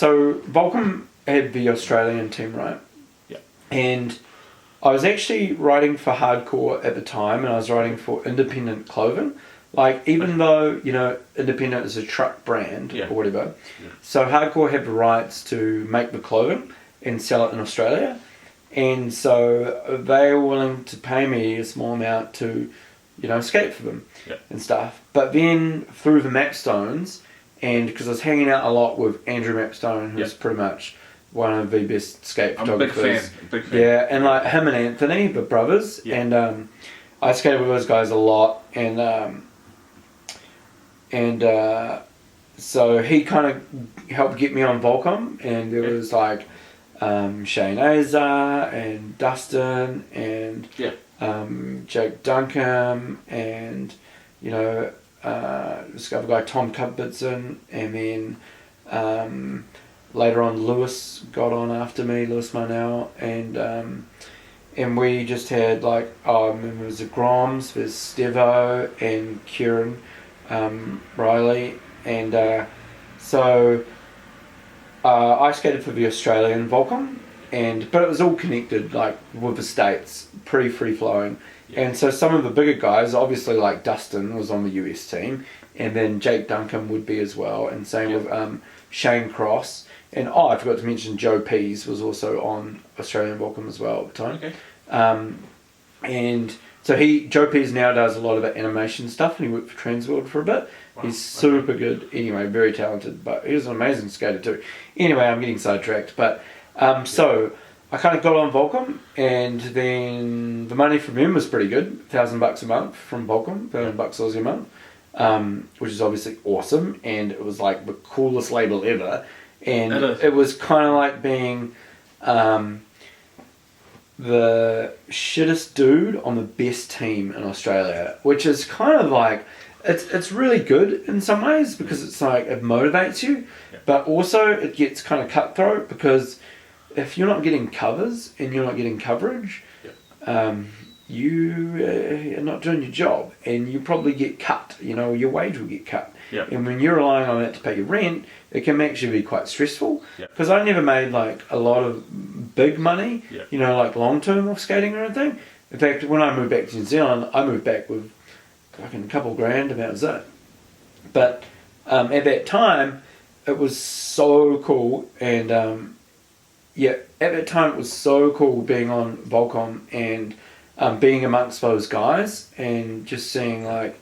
So Volcom had the Australian team, right? Yeah. And I was actually writing for Hardcore at the time, and I was writing for Independent Clothing. Like, even though, you know, Independent is a truck brand or whatever, so Hardcore have the rights to make the clothing and sell it in Australia. And so they were willing to pay me a small amount to, you know, skate for them and stuff. But then through the Mapstones, and because I was hanging out a lot with Andrew Mapstone, who's pretty much one of the best skate photographers. Big fan. Yeah, and like him and Anthony, the brothers, and I skated with those guys a lot, and so he kind of helped get me on Volcom, and there was like Shane Azar and Dustin and Jake Duncan and, you know, this other guy Tom Cuthbertson, and then later on Lewis got on after me, Lewis Marnell, and we just had like, I remember it was the Groms, there's Stevo and Kieran Riley, and so I skated for the Australian Volcom, but it was all connected like with the States, pretty free flowing. And so some of the bigger guys, obviously like Dustin was on the US team, and then Jake Duncan would be as well, and same with Shane Cross, and I forgot to mention Joe Pease was also on Australian Volcom as well at the time. And so Joe Pease now does a lot of the animation stuff, and he worked for Transworld for a bit. Wow. He's super good anyway, very talented, but he was an amazing skater too. Anyway, I'm getting sidetracked, but so I kind of got on Volcom, and then the money from him was pretty good, $1,000 a month from Volcom, $1,000 Aussie a month, which is obviously awesome, and it was like the coolest label ever, and it was kind of like being the shittest dude on the best team in Australia, which is kind of like, it's really good in some ways because it's like it motivates you, but also it gets kind of cutthroat because if you're not getting covers and you're not getting coverage, you are not doing your job, and you probably get cut. You know, your wage will get cut. And when you're relying on it to pay your rent, it can actually be quite stressful. Because I never made like a lot of big money, you know, like long term off skating or anything. In fact, when I moved back to New Zealand, I moved back with fucking a couple grand, and that was it. But at that time, it was so cool, and at that time it was so cool being on Volcom and being amongst those guys and just seeing like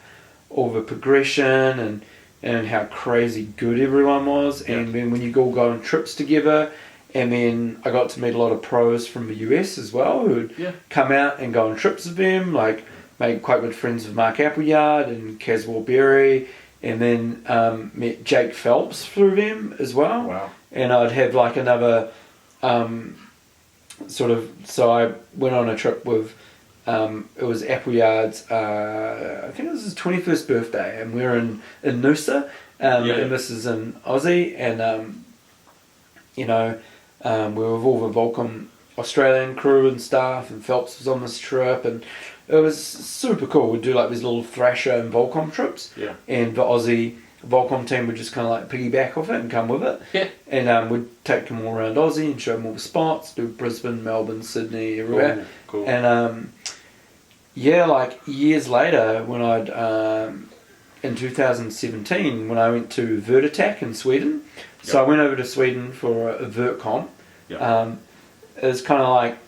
all the progression and how crazy good everyone was, and then when you all go on trips together, and then I got to meet a lot of pros from the US as well who'd come out and go on trips with them, like made quite good friends with Mark Appleyard and Kaz Warberry, and then met Jake Phelps through them as well. Wow. And I'd have like another so I went on a trip with it was Appleyards, I think it was his 21st birthday, and we were in Noosa, and this is in Aussie, and you know, we were with all the Volcom Australian crew and staff, and Phelps was on this trip, and it was super cool. We'd do like these little Thrasher and Volcom trips, and the Aussie Volcom team would just kind of like piggyback off it and come with it, and we'd take them all around Aussie and show them all the spots, do Brisbane, Melbourne, Sydney, everywhere. Cool. And like years later, when in 2017, when I went to Vert Attack in Sweden, so I went over to Sweden for a Vert comp. It was kind of like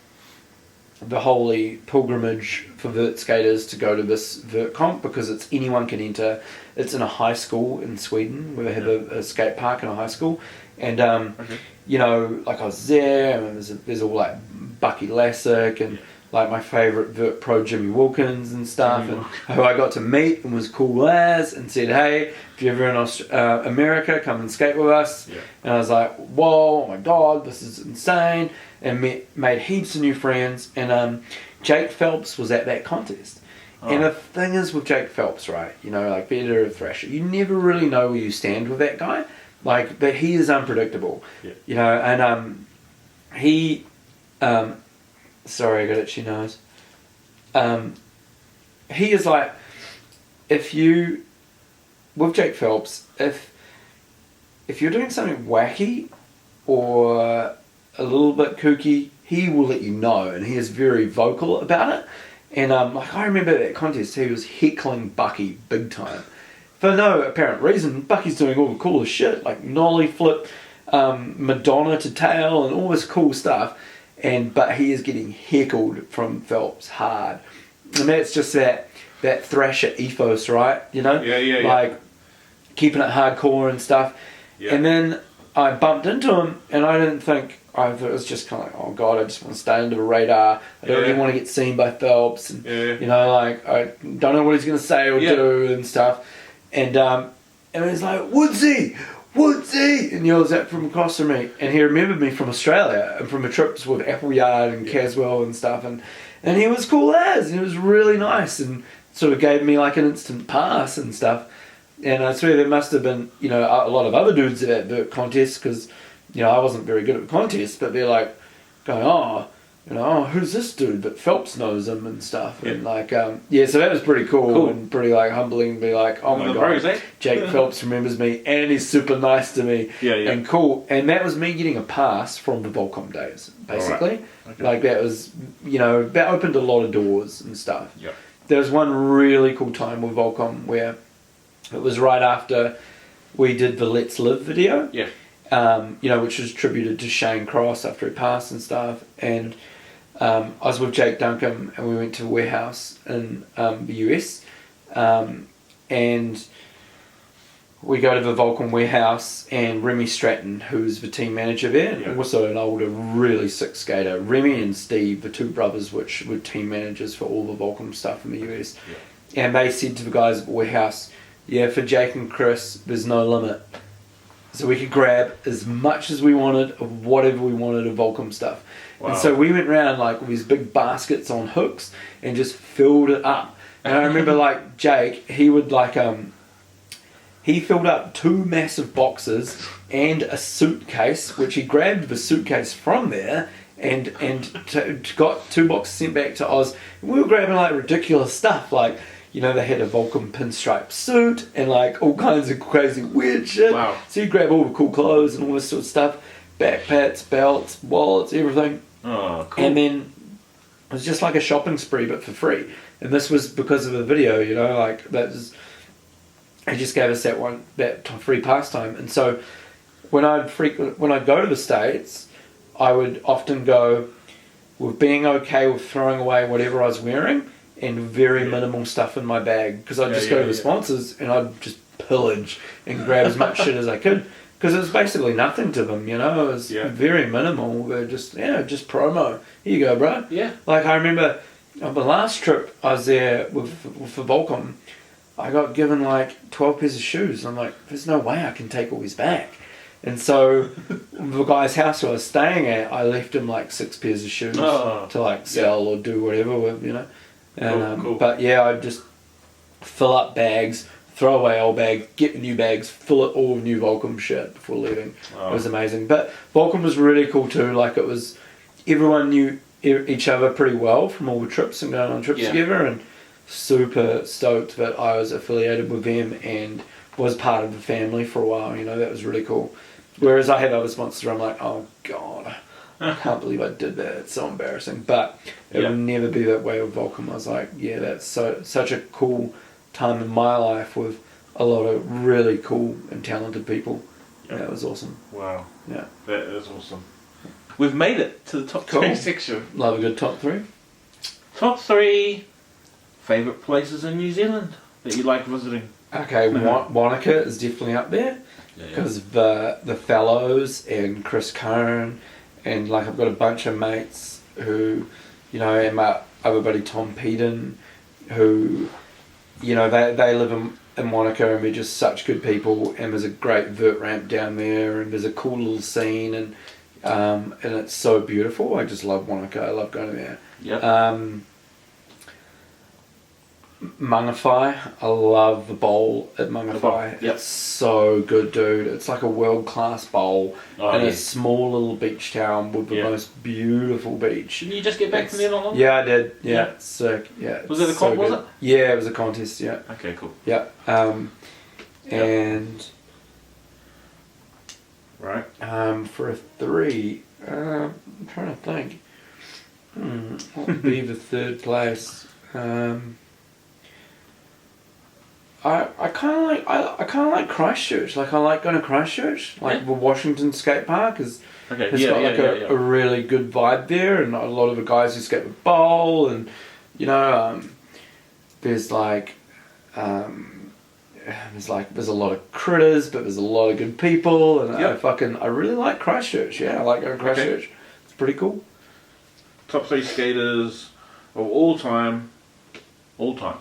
the holy pilgrimage for vert skaters to go to this vert comp, because anyone can enter. It's in a high school in Sweden where they have a skate park in a high school, and you know, like I was there, and there's all like Bucky Lassick and like my favourite vert pro Jimmy Wilkins and stuff, and who I got to meet and was cool as, and said, hey, if you're ever in America, come and skate with us. And I was like, whoa, oh my god, this is insane, and made heaps of new friends, and Jake Phelps was at that contest. And the thing is with Jake Phelps, right, you know, like the editor of Thrasher, you never really know where you stand with that guy, like, but he is unpredictable, you know, and he sorry, I got itchy nose. He is like, with Jake Phelps, if you're doing something wacky or a little bit kooky, he will let you know, and he is very vocal about it. And like I remember that contest, he was heckling Bucky big time. For no apparent reason, Bucky's doing all the coolest shit, like nollie flip, Madonna to tail, and all this cool stuff. But he is getting heckled from Phelps hard. And that's just that thrasher ethos, right? You know? Yeah. Like, keeping it hardcore and stuff. Yeah. And then I bumped into him, and I didn't think... I thought it was just kind of like, oh God, I just want to stay under the radar. I don't really want to get seen by Phelps. And, you know, like, I don't know what he's going to say or do and stuff. And he's like, Woodsy! And yells out from across from me. And he remembered me from Australia and from a trip with Appleyards and Caswell and stuff. And he was cool as. And he was really nice and sort of gave me like an instant pass and stuff. And I swear there must have been, you know, a lot of other dudes at that contest because... You know, I wasn't very good at the contest, but they're like going, who's this dude? But Phelps knows him and stuff. And like, so that was pretty cool and pretty like humbling to be like, oh my God, Jake Phelps remembers me and he's super nice to me and cool. And that was me getting a pass from the Volcom days, basically. Right. Okay. Like that was, you know, that opened a lot of doors and stuff. Yep. There was one really cool time with Volcom where it was right after we did the Let's Live video. Yeah. You know, which was attributed to Shane Cross after he passed and stuff. And I was with Jake Duncan and we went to a warehouse in the US. And we go to the Volcom warehouse and Remy Stratton, who's the team manager there, and also an older, really sick skater. Remy and Steve, the two brothers, which were team managers for all the Volcom stuff in the US. Yeah. And they said to the guys at the warehouse, for Jake and Chris, there's no limit. So we could grab as much as we wanted of whatever we wanted of Volcom stuff. Wow. And so we went around like with these big baskets on hooks and just filled it up. And I remember like Jake, he would like he filled up 2 massive boxes and a suitcase, which he grabbed the suitcase from there and got 2 boxes sent back to Oz. And we were grabbing like ridiculous stuff like, you know, they had a Volcom pinstripe suit and like all kinds of crazy weird shit. Wow. So you grab all the cool clothes and all this sort of stuff, backpacks, belts, wallets, everything. Oh, cool. And then it was just like a shopping spree, but for free. And this was because of the video, you know, like he just gave us that free pastime. And so when I'd go to the States, I would often go with being okay with throwing away whatever I was wearing and very minimal stuff in my bag, because I'd just go to the sponsors and I'd just pillage and grab as much shit as I could, because it was basically nothing to them, you know. It was very minimal. They're just promo. Here you go, bro. Yeah. Like I remember on the last trip I was there with the Volcom, I got given like 12 pairs of shoes. I'm like, there's no way I can take all these back. And so the guy's house who I was staying at, I left him like 6 pairs of shoes to like sell or do whatever with, you know. And, cool. But yeah, I'd just fill up bags, throw away old bags, get new bags, fill it all with new Volcom shit before leaving. It was amazing. But Volcom was really cool too. Like it was, everyone knew each other pretty well from all the trips and going on trips together, and super stoked that I was affiliated with them and was part of the family for a while. You know, that was really cool. Whereas I have other sponsors where I'm like, oh God, I can't believe I did that. It's so embarrassing. But it will never be that way with Volcom. I was like, that's such a cool time in my life with a lot of really cool and talented people. Yep. That was awesome. Wow. Yeah. That is awesome. We've made it to the top 3 section. Love a good top 3. Top 3 favourite places in New Zealand that you like visiting. Okay, Wanaka is definitely up there because of the fellows and Chris Kern, and like I've got a bunch of mates who, you know, and my other buddy Tom Peden, who, you know, they live in Wanaka, and we're just such good people, and there's a great vert ramp down there, and there's a cool little scene, and it's so beautiful. I just love Wanaka. I love going there. Yep. Mangawhai, I love the bowl at Mangawhai. Yep. It's so good, dude. It's like a world-class bowl in a small little beach town with the most beautiful beach. Didn't you just get back from there not long? Yeah, I did. Yeah, it's sick. Yeah, was it a contest? Was it? Yeah, it was a contest. Yeah. Okay, cool. Yeah. And Right. For a 3, I'm trying to think. What would be the third place? I kind of like Christchurch. Like I like going to Christchurch. Like the Washington skate park it's got a really good vibe there, and a lot of the guys who skate with bowl, and there's like there's a lot of critters, but there's a lot of good people, and I really like Christchurch. Yeah, I like going to Christchurch. It's pretty cool. Top 3 skaters of all time. Of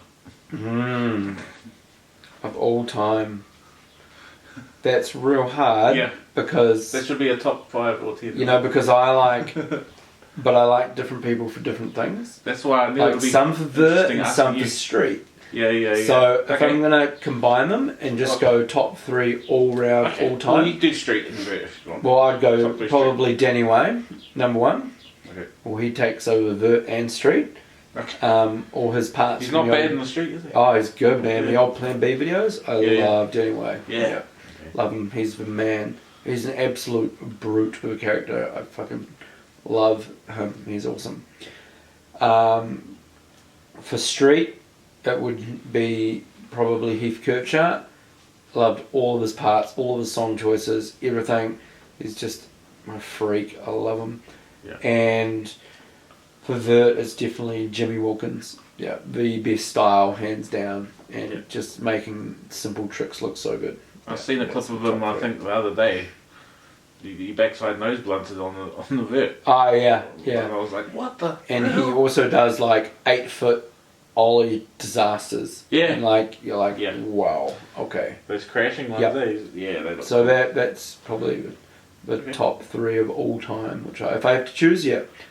all time. That's real hard because there should be a top 5 or 10. Because I like but I like different people for different things. That's why I knew like some for vert and some for street. Yeah. So if I'm gonna combine them and just go top 3 all round all time. Well, you do street and vert if you want. Well, I'd go probably Danny Way, number 1. Okay. Well, he takes over vert and street. Okay. All his parts. He's not bad in the street, is he? Oh, he's good, man. The old Plan B videos, I love Danny Way. Yeah. Okay. Love him. He's the man. He's an absolute brute of a character. I fucking love him. He's awesome. For street, it would be probably Heath Kirchart. Loved all of his parts, all of his song choices, everything. He's just a freak. I love him. Yeah. And for vert, it's definitely Jimmy Wilkins. Yeah, the best style, hands down, and just making simple tricks look so good. I've seen a clip of him, I think, the other day. He backside nose blunted on the vert. Oh, yeah. And I was like, what the And hell? he also does like 8-foot ollie disasters. Yeah. And you're like, wow, okay. Those crashing ones, they look so cool. that's probably the top 3 of all time. Which if I have to choose,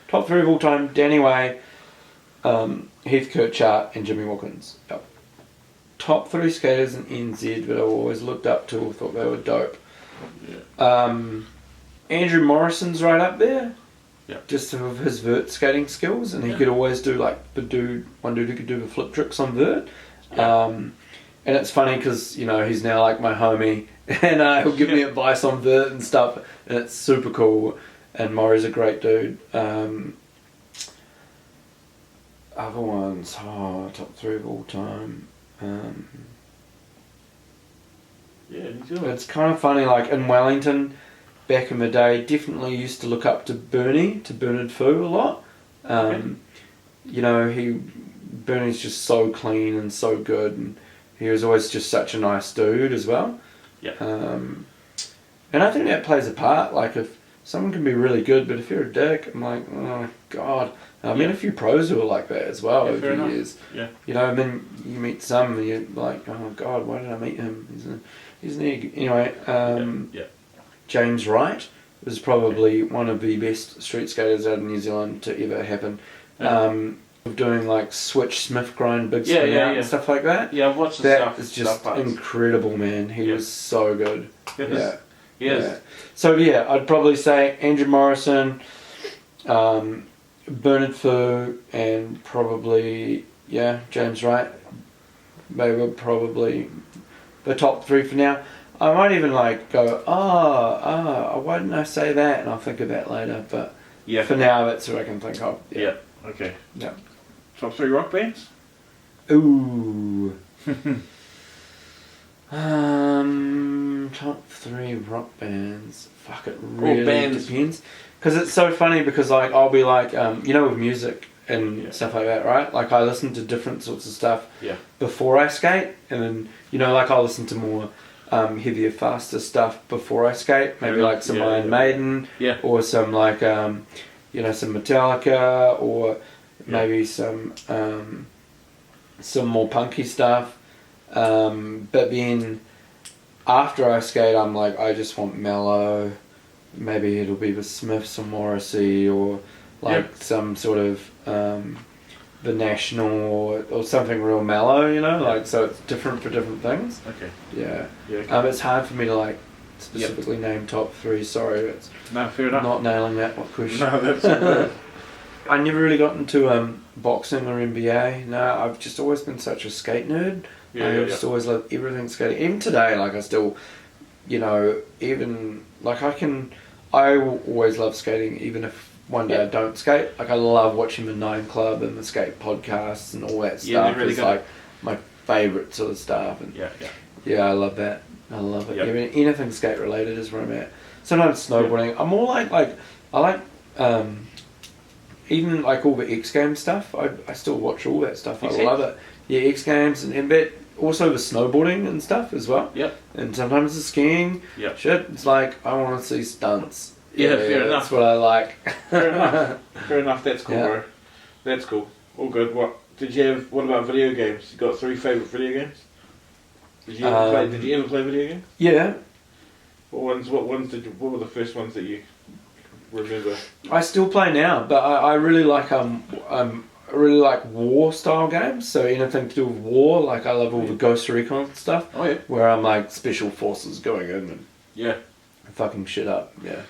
top 3 of all time: Danny Way, Heath Kirchart, and Jimmy Wilkins. Yep. Top 3 skaters in NZ that I always looked up to, thought they were dope. Yeah. Andrew Morrison's right up there. Yeah. Just of his vert skating skills, and he could always do one dude who could do the flip tricks on vert. Yeah. And it's funny because he's now like my homie, and he'll give me advice on vert and stuff, and it's super cool. And Maury's a great dude. Other ones, top 3 of all time. New Zealand. It's kind of funny, like in Wellington, back in the day, definitely used to look up to Bernard Fu a lot. Bernie's just so clean and so good, and he was always just such a nice dude as well. Yeah. And I think that plays a part. Like if someone can be really good, but if you're a dick, I'm like, oh god. I mean, a few pros who are like that as well over the years. Yeah. And then you meet some, and you're like, oh god, why did I meet him? He's an egg. Anyway, James Wright was probably one of the best street skaters out of New Zealand to ever happen. Doing like switch, Smith grind, big spin out and stuff like that. Yeah, I've watched the stuff. That is just incredible, man. He was so good. Yes. Yeah. So I'd probably say Andrew Morrison, Bernard Fu, and probably James Wright. They were probably the top 3 for now. I might even go, why didn't I say that? And I'll think of that later. But for now, that's what I can think of. Yeah. Okay. Yeah. Top 3 rock bands? Ooh. Top 3 rock bands. Fuck, it really depends. Because it's so funny because I'll be with music and stuff like that, right? Like I listen to different sorts of stuff before I skate, and then I'll listen to more heavier, faster stuff before I skate. Maybe some Iron Maiden, or some some Metallica, or maybe some more punky stuff. But then after I skate, I'm like, I just want mellow. Maybe it'll be the Smiths or Morrissey, or some sort of the National, or something real mellow, so it's different for different things. Okay. Yeah. Okay. It's hard for me to specifically name top 3. Sorry, it's fair enough. Not nailing that question. No, that's good. I never really got into boxing or NBA. No, I've just always been such a skate nerd. I just always loved everything skating. Even today, I still you know, even like I always love skating, even if one day I don't skate. Like I love watching the Nine Club and the skate podcasts and all that stuff. Really it's like my favourite sort of stuff. And yeah, I love that. I love it. Yep. Even anything skate related is where I'm at. Sometimes snowboarding. I'm more like I like even like all the X Games stuff. I still watch all that stuff. I love it. Yeah, X Games and that also the snowboarding and stuff as well. Yep. And sometimes the skiing. Yep. Shit, it's like I want to see stunts. Yeah, fair enough. That's what I like. Fair enough. Fair enough. That's cool, bro. That's cool. All good. What about video games? You got 3 favourite video games? Did you ever play video games? Yeah. What were the first ones that you remember? I still play now, but I really like war style games. So anything to do with war, like I love all the Ghost Recon stuff. Oh yeah. Where I'm like special forces going in and fucking shit up. Yeah.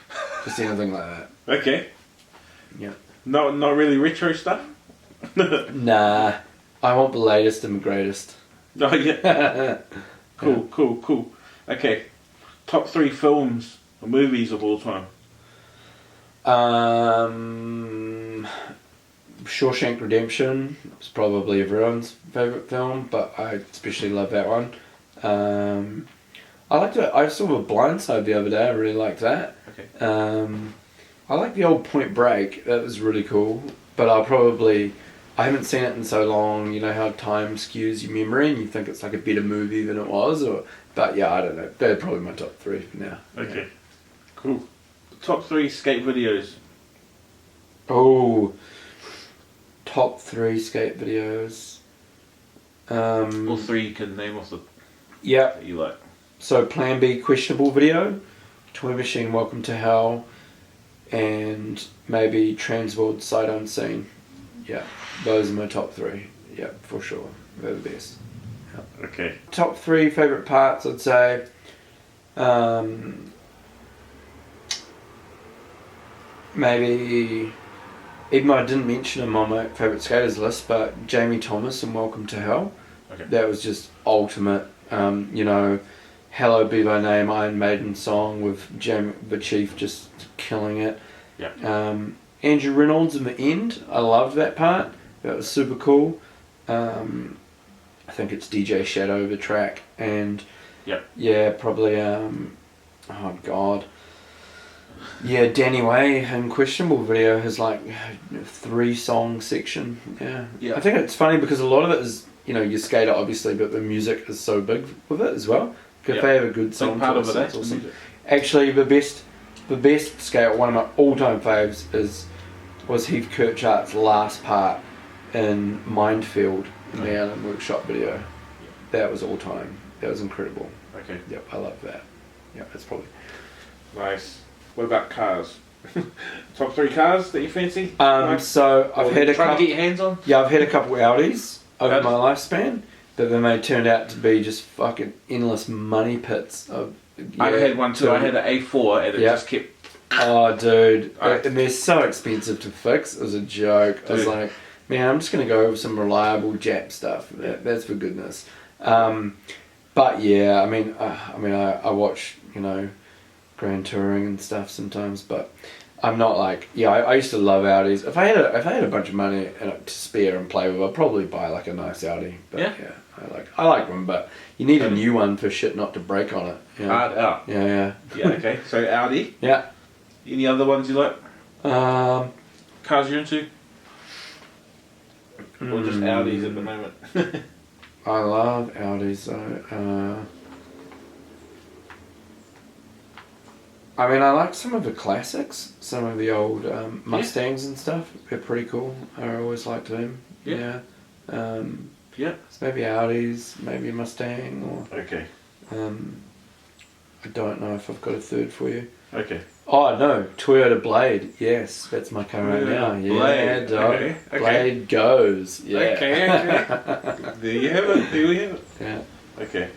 Just anything like that. Okay. Yeah. Not really retro stuff? Nah. I want the latest and the greatest. Oh yeah. Cool. Okay. Top 3 films or movies of all time? Shawshank Redemption is probably everyone's favourite film, but I especially love that one. I saw The Blind Side the other day. I really liked that. Okay. I like the old Point Break. That was really cool. But I haven't seen it in so long. You know how time skews your memory and you think it's like a better movie than it was? But yeah, I don't know. They're probably my top 3 for now. Okay. Yeah. Cool. Top 3 skate videos. Oh, top 3 skate videos. Or 3 you can name off that you like. So Plan B questionable video, Toy Machine Welcome to Hell, and maybe Transworld Sight Unseen. Yeah, those are my top 3. Yeah, for sure. They're the best. Yeah. Okay. Top 3 favourite parts, I'd say. Maybe, even though I didn't mention him on my favourite skaters list, but Jamie Thomas and Welcome to Hell. Okay. That was just ultimate. You know, Hello Be Thy Name, Iron Maiden song with the Chief just killing it. Yeah. Andrew Reynolds in the end, I loved that part. That was super cool. I think it's DJ Shadow the track, and probably oh god. Yeah, Danny Way in Questionable video has like 3 song section. Yeah. I think it's funny because a lot of it is, you know, you skater obviously, but the music is so big with it as well. If they have a good song, part of it, that's awesome. Actually, the best skate, one of my all-time faves was Heath Kirchhart's last part in Mindfield in the Allen Workshop video. Yeah. That was all-time. That was incredible. Okay. Yep, I love that. Yeah, that's probably nice. What about cars? Top 3 cars that you fancy? So I've had a couple. To get your hands on? Yeah, I've had a couple Audis over my lifespan, but then they turned out to be just fucking endless money pits. I had one too. I had an A4 and it just kept. Oh, dude, and they're so expensive to fix. It was a joke. Dude. I was like, man, I'm just gonna go with some reliable Jap stuff. That's for goodness. But yeah, I mean, I watch, you know, Grand Touring and stuff sometimes, but I'm not like, I used to love Audis. If I had a bunch of money to spare and play with, I'd probably buy like a nice Audi. But I like them, but you need a new one for shit not to break on it. You know? Hard out. Yeah. Yeah. Okay. So Audi. Yeah. Any other ones you like? Cars you're into? Or just Audis at the moment? I love Audis though. I mean, I like some of the classics, some of the old Mustangs and stuff. They're pretty cool. I always liked them. Yeah. So maybe Audis, maybe a Mustang, or. Okay. I don't know if I've got a third for you. Okay. Oh no, Toyota Blade. Yes, that's my car right now. Blade. Yeah, dog. Okay. Blade goes. Yeah. Okay. There you have it. Yeah. Okay.